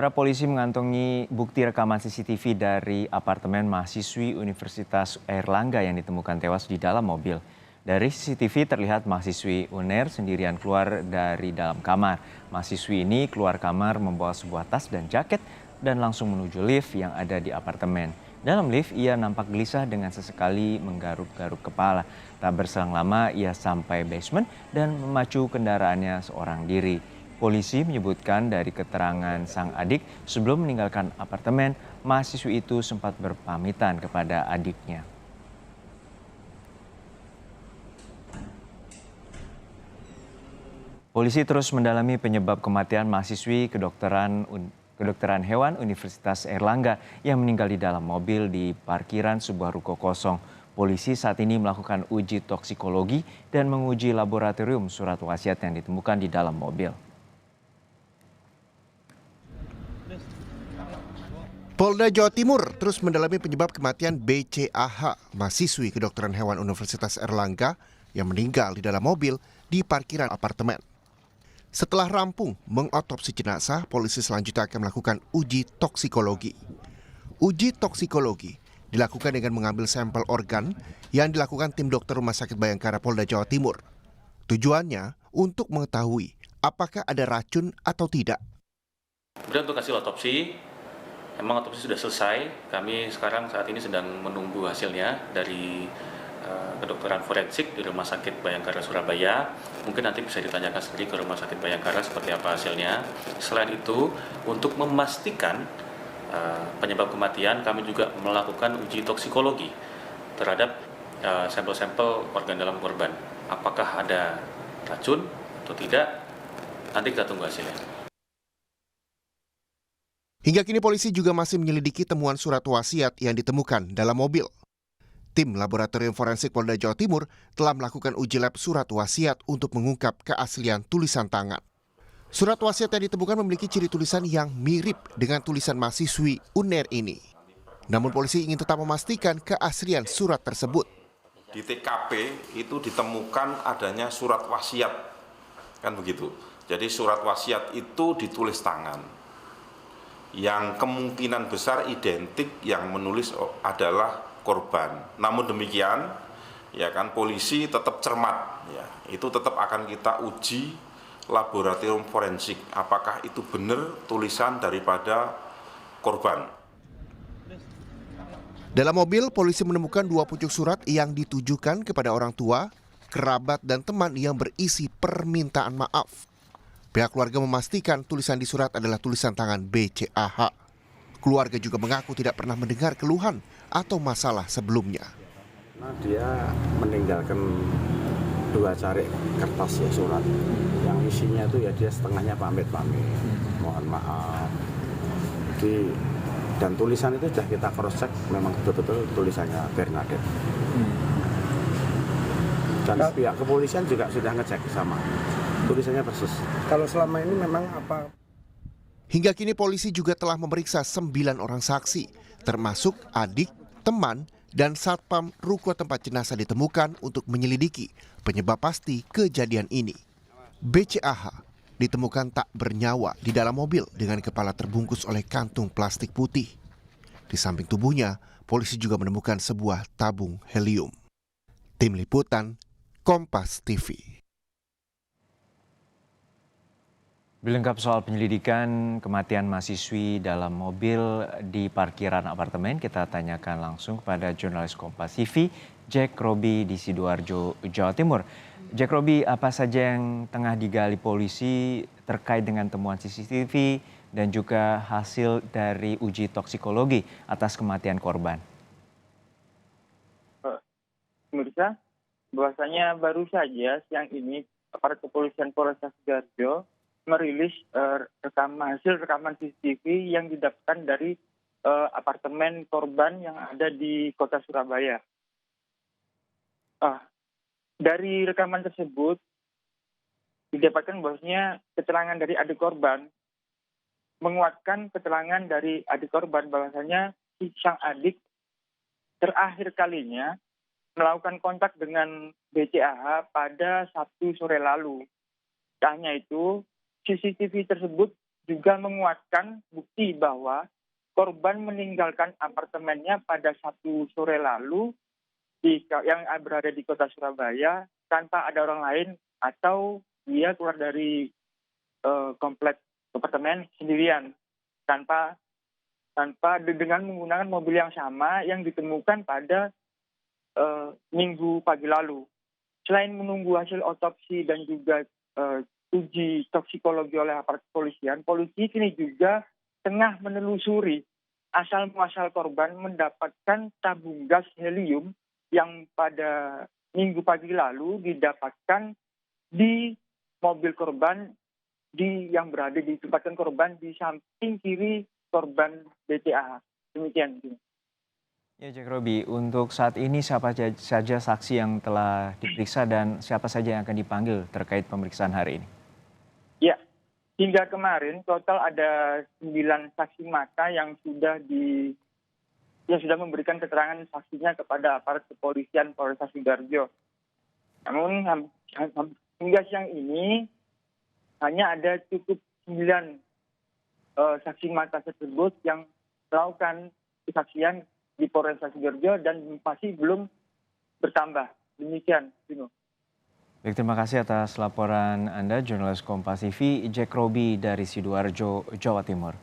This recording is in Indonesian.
Para polisi mengantongi bukti rekaman CCTV dari apartemen mahasiswi Universitas Airlangga yang ditemukan tewas di dalam mobil. Dari CCTV terlihat mahasiswi UNER sendirian keluar dari dalam kamar. Mahasiswi ini keluar kamar membawa sebuah tas dan jaket dan langsung menuju lift yang ada di apartemen. Dalam lift, ia nampak gelisah dengan sesekali menggaruk-garuk kepala. Tak berselang lama, ia sampai basement dan memacu kendaraannya seorang diri. Polisi menyebutkan dari keterangan sang adik sebelum meninggalkan apartemen, mahasiswi itu sempat berpamitan kepada adiknya. Polisi terus mendalami penyebab kematian mahasiswi kedokteran hewan Universitas Airlangga yang meninggal di dalam mobil di parkiran sebuah ruko kosong. Polisi saat ini melakukan uji toksikologi dan menguji laboratorium surat wasiat yang ditemukan di dalam mobil. Polda Jawa Timur terus mendalami penyebab kematian BCAH, mahasiswi kedokteran hewan Universitas Airlangga yang meninggal di dalam mobil di parkiran apartemen. Setelah rampung mengotopsi jenazah, polisi selanjutnya akan melakukan uji toksikologi. Uji toksikologi dilakukan dengan mengambil sampel organ yang dilakukan tim dokter Rumah Sakit Bayangkara Polda Jawa Timur. Tujuannya untuk mengetahui apakah ada racun atau tidak. Kemudian untuk hasil otopsi, memang otopsi sudah selesai. Kami sekarang saat ini sedang menunggu hasilnya dari kedokteran forensik di Rumah Sakit Bayangkara Surabaya. Mungkin nanti bisa ditanyakan sendiri ke Rumah Sakit Bayangkara seperti apa hasilnya. Selain itu, untuk memastikan penyebab kematian, kami juga melakukan uji toksikologi terhadap sampel-sampel organ dalam korban. Apakah ada racun atau tidak, nanti kita tunggu hasilnya. Hingga kini polisi juga masih menyelidiki temuan surat wasiat yang ditemukan dalam mobil. Tim Laboratorium Forensik Polda Jawa Timur telah melakukan uji lab surat wasiat untuk mengungkap keaslian tulisan tangan. Surat wasiat yang ditemukan memiliki ciri tulisan yang mirip dengan tulisan mahasiswi UNER ini. Namun polisi ingin tetap memastikan keaslian surat tersebut. Di TKP itu ditemukan adanya surat wasiat, kan begitu. Jadi surat wasiat itu ditulis tangan. Yang kemungkinan besar identik yang menulis adalah korban. Namun demikian, ya kan polisi tetap cermat, ya. Itu tetap akan kita uji laboratorium forensik. Apakah itu benar tulisan daripada korban? Dalam mobil, polisi menemukan 2 pucuk surat yang ditujukan kepada orang tua, kerabat, dan teman yang berisi permintaan maaf. Pihak keluarga memastikan tulisan di surat adalah tulisan tangan BCAH. Keluarga juga mengaku tidak pernah mendengar keluhan atau masalah sebelumnya. Nah, dia meninggalkan 2 carik kertas ya surat. Yang isinya itu ya dia setengahnya pamit-pamit, mohon maaf. Jadi, dan tulisan itu sudah kita cross check, memang betul-betul tulisannya Bernadette. Dan pihak kepolisian juga sudah ngecek sama. Tulisannya persis. Kalau selama ini memang apa? Hingga kini polisi juga telah memeriksa 9 orang saksi, termasuk adik, teman, dan satpam ruko tempat jenazah ditemukan untuk menyelidiki penyebab pasti kejadian ini. BCAH ditemukan tak bernyawa di dalam mobil dengan kepala terbungkus oleh kantung plastik putih. Di samping tubuhnya, polisi juga menemukan sebuah tabung helium. Tim Liputan, Kompas TV. Lebih lengkap soal penyelidikan kematian mahasiswi dalam mobil di parkiran apartemen, kita tanyakan langsung kepada jurnalis Kompas TV, Jack Robi di Sidoarjo, Jawa Timur. Jack Robi, apa saja yang tengah digali polisi terkait dengan temuan CCTV dan juga hasil dari uji toksikologi atas kematian korban? Pemirsa, bahwasanya baru saja siang ini aparat kepolisian Polres Sidoarjo merilis hasil rekaman CCTV yang didapatkan dari apartemen korban yang ada di kota Surabaya. Dari rekaman tersebut didapatkan bahwasanya keterangan dari adik korban menguatkan keterangan dari adik korban bahwasanya sang adik terakhir kalinya melakukan kontak dengan BCAH pada Sabtu sore lalu. Tak hanya itu, CCTV tersebut juga menguatkan bukti bahwa korban meninggalkan apartemennya pada Sabtu sore lalu yang berada di kota Surabaya tanpa ada orang lain atau dia keluar dari kompleks apartemen sendirian tanpa dengan menggunakan mobil yang sama yang ditemukan pada Minggu pagi lalu. Selain menunggu hasil otopsi dan juga uji toksikologi oleh aparat kepolisian, polisi kini juga tengah menelusuri asal muasal korban mendapatkan tabung gas helium yang pada Minggu pagi lalu didapatkan di mobil korban yang berada di tempatkan korban di samping kiri korban BCA. Demikian. Ya, Jack Robi, untuk saat ini siapa saja saksi yang telah diperiksa dan siapa saja yang akan dipanggil terkait pemeriksaan hari ini? Ya, hingga kemarin total ada 9 saksi mata yang sudah memberikan keterangan saksinya kepada aparat kepolisian Polres Sidoarjo. Namun hingga siang ini hanya ada cukup 9 saksi mata tersebut yang melakukan kesaksian di Polres Sidoarjo dan masih belum bertambah. Demikian, Dino. Baik, terima kasih atas laporan Anda, jurnalis Kompas TV, Jack Robi dari Sidoarjo, Jawa Timur.